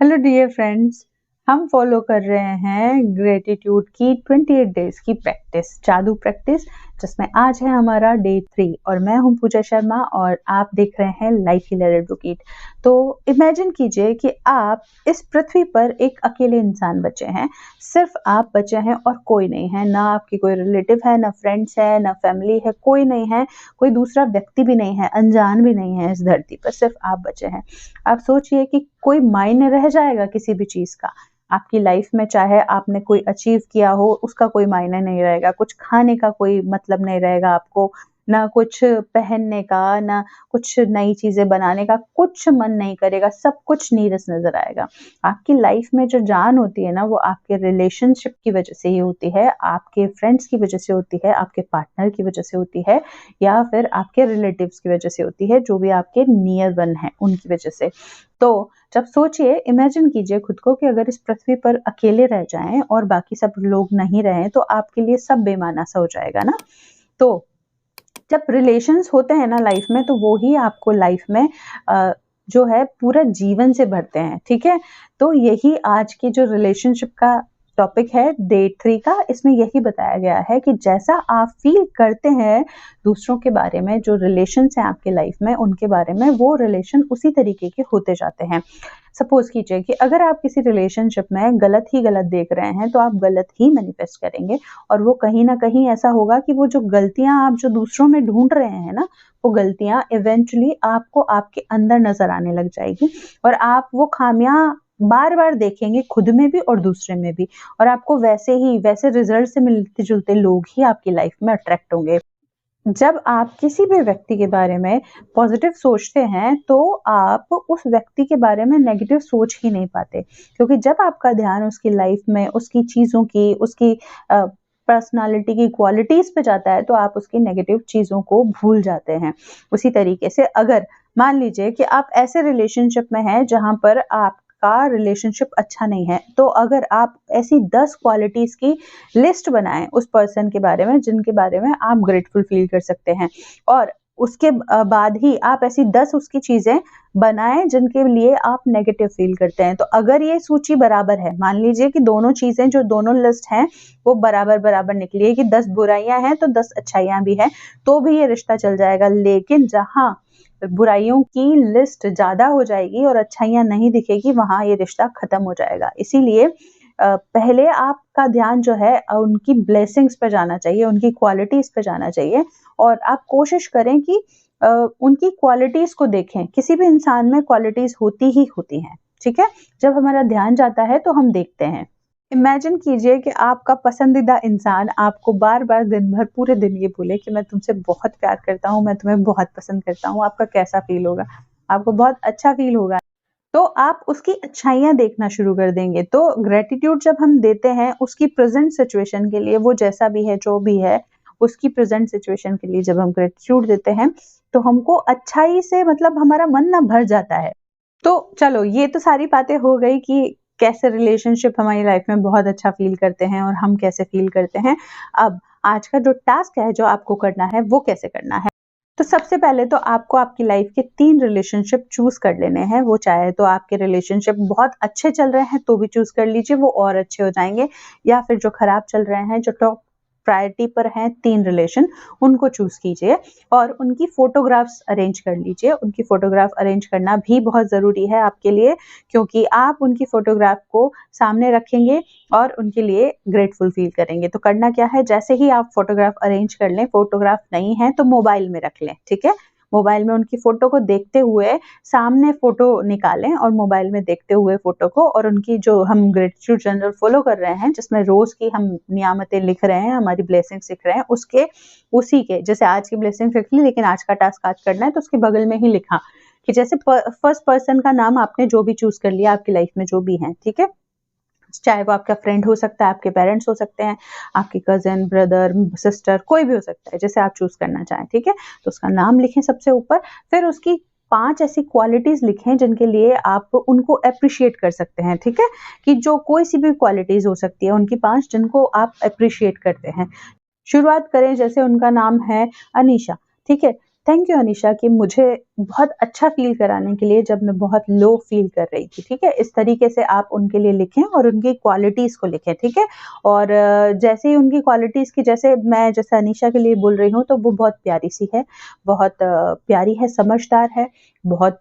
Hello dear friends. हम follow कर रहे हैं ग्रेटिट्यूड की 28 डेज की प्रैक्टिस, जादू प्रैक्टिस, जिसमें आज है हमारा डे 3 और मैं हूं पूजा शर्मा और आप देख रहे हैं लाइफ हीलर एडवोकेट। तो इमेजिन कीजिए कि आप इस पृथ्वी पर एक अकेले इंसान बचे हैं, सिर्फ आप बचे हैं और कोई नहीं है, ना आपकी कोई रिलेटिव है, ना फ्रेंड्स है, ना फैमिली है, कोई नहीं है, कोई दूसरा व्यक्ति भी नहीं है, अनजान भी नहीं है, इस धरती पर सिर्फ आप बचे हैं। आप सोचिए कि कोई मायने रह जाएगा किसी भी चीज का आपकी लाइफ में, चाहे आपने कोई अचीव किया हो उसका कोई मायने नहीं रहेगा, कुछ खाने का कोई मतलब नहीं रहेगा आपको, ना कुछ पहनने का, ना कुछ नई चीजें बनाने का, कुछ मन नहीं करेगा, सब कुछ नीरस नजर आएगा। आपकी लाइफ में जो जान होती है ना, वो आपके रिलेशनशिप की वजह से ही होती है, आपके फ्रेंड्स की वजह से होती है, आपके पार्टनर की वजह से होती है, या फिर आपके रिलेटिव्स की वजह से होती है, जो भी आपके नियर वन है उनकी वजह से। तो जब सोचिए, इमेजिन कीजिए खुद को कि अगर इस पृथ्वी पर अकेले रह जाएं और बाकी सब लोग नहीं रहें, तो आपके लिए सब बेमाना सा हो जाएगा ना। तो जब रिलेशंस होते हैं ना लाइफ में, तो वो ही आपको लाइफ में जो है पूरा जीवन से भरते हैं, ठीक है। तो यही आज की जो रिलेशनशिप का टॉपिक है डे 3 का, इसमें यही बताया गया है कि जैसा आप फील करते हैं दूसरों के बारे में, जो रिलेशंस हैं आपके लाइफ में उनके बारे में, वो रिलेशन उसी तरीके के होते जाते हैं। सपोज कीजिए कि अगर आप किसी रिलेशनशिप में गलत ही गलत देख रहे हैं, तो आप गलत ही मैनिफेस्ट करेंगे, और वो कहीं ना कहीं ऐसा होगा कि वो जो गलतियां आप जो दूसरों में ढूंढ रहे हैं ना, वो गलतियां इवेंचुअली आपको आपके अंदर नजर आने लग जाएगी, और आप वो खामियां बार बार देखेंगे, खुद में भी और दूसरे में भी, और आपको वैसे रिजल्ट से मिलते जुलते लोग ही आपकी लाइफ में अट्रैक्ट होंगे। जब आप किसी भी व्यक्ति के बारे में पॉजिटिव सोचते हैं, तो आप उस व्यक्ति के बारे में नेगेटिव सोच ही नहीं पाते, क्योंकि जब आपका ध्यान उसकी लाइफ में, उसकी चीज़ों की, उसकी पर्सनालिटी की क्वालिटीज पे जाता है, तो आप उसकी नेगेटिव चीज़ों को भूल जाते हैं। उसी तरीके से अगर मान लीजिए कि आप ऐसे रिलेशनशिप में हैं जहां पर आपका रिलेशनशिप अच्छा नहीं है, तो अगर आप ऐसी 10 क्वालिटीज की लिस्ट बनाएं उस पर्सन के बारे में जिनके बारे में आप ग्रेटफुल फील कर सकते हैं, और उसके बाद ही आप ऐसी 10 उसकी चीजें बनाएं जिनके लिए आप नेगेटिव फील करते हैं। तो अगर ये सूची बराबर है, मान लीजिए कि दोनों चीजें जो दोनों लिस्ट हैं वो बराबर बराबर निकली है कि 10 बुराइयां हैं तो 10 अच्छाइयां भी हैं, तो भी ये रिश्ता चल जाएगा। लेकिन जहां बुराइयों की लिस्ट ज्यादा हो जाएगी और अच्छाइयां नहीं दिखेगी, वहां ये रिश्ता खत्म हो जाएगा। इसीलिए पहले आपका ध्यान जो है उनकी ब्लेसिंग्स पे जाना चाहिए, उनकी क्वालिटीज पे जाना चाहिए, और आप कोशिश करें कि उनकी क्वालिटीज को देखें। किसी भी इंसान में क्वालिटीज होती ही होती हैं, ठीक है। जब हमारा ध्यान जाता है तो हम देखते हैं। इमेजिन कीजिए कि आपका पसंदीदा इंसान आपको बार बार दिन भर पूरे दिन ये बोले कि मैं तुमसे बहुत प्यार करता हूँ, मैं तुम्हें बहुत पसंद करता हूँ, आपका कैसा फील होगा? आपको बहुत अच्छा फील होगा। तो आप उसकी अच्छाइयाँ देखना शुरू कर देंगे। तो ग्रैटिट्यूड जब हम देते हैं उसकी प्रेजेंट सिचुएशन के लिए, वो जैसा भी है, जो भी है, उसकी प्रेजेंट सिचुएशन के लिए जब हम ग्रैटिट्यूड देते हैं, तो हमको अच्छाई से मतलब हमारा मन ना भर जाता है। तो चलो, ये तो सारी बातें हो गई कि कैसे रिलेशनशिप हमारी लाइफ में बहुत अच्छा फील करते हैं और हम कैसे फील करते हैं। अब आज का जो टास्क है, जो आपको करना है, वो कैसे करना है। तो सबसे पहले तो आपको आपकी लाइफ के 3 रिलेशनशिप चूज कर लेने हैं। वो चाहे तो आपके रिलेशनशिप बहुत अच्छे चल रहे हैं तो भी चूज कर लीजिए, वो और अच्छे हो जाएंगे, या फिर जो खराब चल रहे हैं, जो टॉप प्रायोरिटी पर हैं 3 रिलेशन, उनको चूज कीजिए और उनकी फोटोग्राफ्स अरेंज कर लीजिए। उनकी फोटोग्राफ अरेंज करना भी बहुत ज़रूरी है आपके लिए, क्योंकि आप उनकी फोटोग्राफ को सामने रखेंगे और उनके लिए ग्रेटफुल फील करेंगे। तो करना क्या है, जैसे ही आप फोटोग्राफ अरेंज कर लें, फोटोग्राफ नहीं है तो मोबाइल में रख लें, ठीक है। मोबाइल में उनकी फोटो को देखते हुए सामने फोटो निकालें और मोबाइल में देखते हुए फोटो को, और उनकी जो हम ग्रेटिट्यूड जर्नल फॉलो कर रहे हैं, जिसमें रोज की हम नियामतें लिख रहे हैं, हमारी ब्लेसिंग्स लिख रहे हैं, उसके उसी के जैसे आज की ब्लेसिंग लिख ली, लेकिन आज का टास्क आज करना है तो उसके बगल में ही लिखा कि जैसे फर्स्ट पर्सन का नाम आपने जो भी चूज कर लिया आपकी लाइफ में जो भी है, ठीक है। चाहे वो आपका फ्रेंड हो सकता है, आपके पेरेंट्स हो सकते हैं, आपके कजिन, ब्रदर, सिस्टर, कोई भी हो सकता है, जैसे आप चूज करना चाहें, ठीक है। तो उसका नाम लिखें सबसे ऊपर, फिर उसकी 5 ऐसी क्वालिटीज लिखें जिनके लिए आप उनको अप्रिशिएट कर सकते हैं, ठीक है। कि जो कोई सी भी क्वालिटीज हो सकती है, उनकी 5 जिनको आप अप्रिशिएट करते हैं। शुरुआत करें, जैसे उनका नाम है अनीशा, ठीक है। थैंक यू अनीशा कि मुझे बहुत अच्छा फ़ील कराने के लिए जब मैं बहुत लो फ़ील कर रही थी, ठीक है? इस तरीके से आप उनके लिए लिखें और उनकी क्वालिटीज़ को लिखें, ठीक है? और जैसे ही उनकी क्वालिटीज़ की जैसे अनीशा के लिए बोल रही हूँ, तो वो बहुत प्यारी-सी है, बहुत प्यारी है, समझदार है, बहुत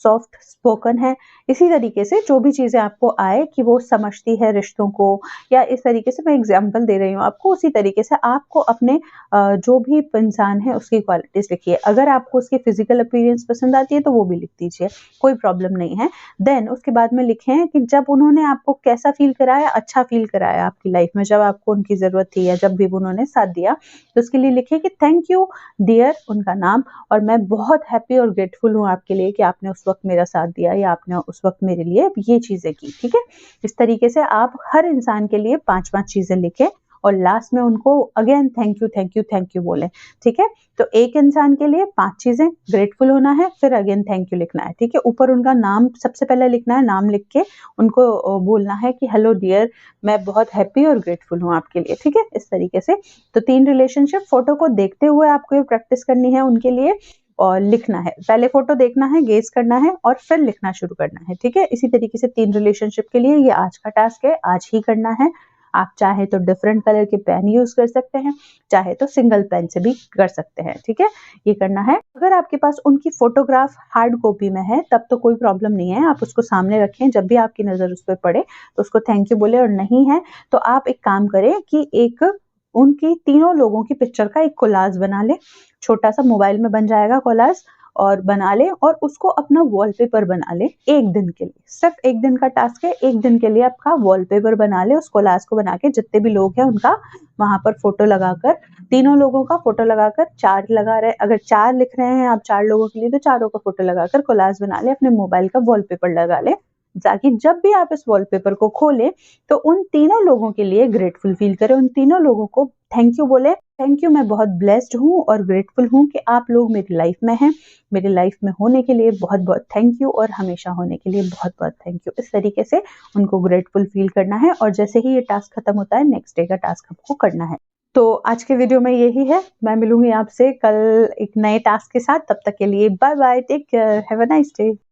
सॉफ्ट स्पोकन है। इसी तरीके से जो भी चीज़ें आपको आए कि वो समझती है रिश्तों को, या इस तरीके से मैं एग्ज़ाम्पल दे रही हूँ आपको, उसी तरीके से आपको अपने जो भी इंसान है उसकी क्वालिटीज़ लिखिए। अगर आपको उसकी फ़िज़िकल अपीयरेंस पसंद आती है तो वो भी लिख दीजिए, कोई प्रॉब्लम नहीं है। देन उसके बाद में लिखें कि जब उन्होंने आपको कैसा फ़ील कराया, अच्छा फ़ील कराया आपकी लाइफ़ में, जब आपको उनकी ज़रूरत थी या जब भी उन्होंने साथ दिया, तो उसके लिए लिखिए कि थैंक यू डियर, उनका नाम, और मैं बहुत हैप्पी और ग्रेटफुल हूँ आपके लिए कि आपने उस वक़्त मेरा साथ दिया या आपने उस वक़्त मेरे लिए ये चीज़ें की, ठीक है? इस तरीके से आप हर इंसान के लिए 5-5 चीज़ें लिखें और लास्ट में उनको again thank you, thank you, thank you बोलें, ठीक है? तो एक इंसान के लिए 5 चीज़ें, ग्रेटफुल होना है, फिर अगेन थैंक यू लिखना है, ठीक है? ऊपर उनका नाम सबसे पहले लिखना है, नाम लिख के उनको बोलना है कि हेलो डियर, मैं बहुत हैप्पी और ग्रेटफुल हूँ आपके लिए, ठीक है? इस तरीके से। तो 3 रिलेशनशिप फ़ोटो को देखते हुए आपको ये प्रैक्टिस करनी है उनके लिए, और लिखना है। पहले फ़ोटो देखना है, गेज़ करना है और फिर लिखना शुरू करना है, ठीक है? इसी तरीके से 3 रिलेशनशिप के लिए ये आज का टास्क है, आज ही करना है। आप चाहे तो डिफरेंट कलर के पेन यूज़ कर सकते हैं, चाहे तो सिंगल पेन से भी कर सकते हैं, ठीक है? ये करना है। अगर आपके पास उनकी फ़ोटोग्राफ हार्ड कॉपी में है, तब तो कोई प्रॉब्लम नहीं है, आप उसको सामने रखें, जब भी आपकी नज़र उस पे पड़े, तो उसको थैंक यू बोलें, और नहीं है, तो आप एक काम करें कि एक उनकी तीनों लोगों की पिक्चर का एक कोलाज बना लें, छोटा-सा मोबाइल में बन जाएगा कोलाज, और बना लें और उसको अपना वॉलपेपर बना लें 1 दिन के लिए। सिर्फ़ 1 दिन का टास्क है, 1 दिन के लिए आपका वॉलपेपर बना लें, उस कोलाज को बना के जितने भी लोग हैं उनका वहाँ पर फ़ोटो लगाकर, तीनों लोगों का फ़ोटो लगाकर, 4 लगा रहे, अगर 4 लिख रहे हैं आप 4 लोगों के लिए, तो चारों का फ़ोटो लगाकर कोलाज बना लें, अपने मोबाइल का वॉलपेपर लगा लें, ताकि जब भी आप इस वॉलपेपर को खोलें, तो उन तीनों लोगों के लिए ग्रेटफुल फ़ील करें, उन तीनों लोगों को थैंक यू बोलें। थैंक यू, मैं बहुत ब्लेस्ड हूँ और ग्रेटफुल हूँ कि आप लोग मेरी लाइफ में हैं। मेरी लाइफ में होने के लिए बहुत-बहुत थैंक यू, और हमेशा होने के लिए बहुत-बहुत थैंक यू। इस तरीके से उनको ग्रेटफुल फ़ील करना है, और जैसे ही ये टास्क खत्म होता है, नेक्स्ट डे का टास्क आपको करना है। तो आज के वीडियो में यही है। मैं मिलूँगी आपसे कल एक नए टास्क के साथ। तब तक के लिए bye bye, take care, have a nice day.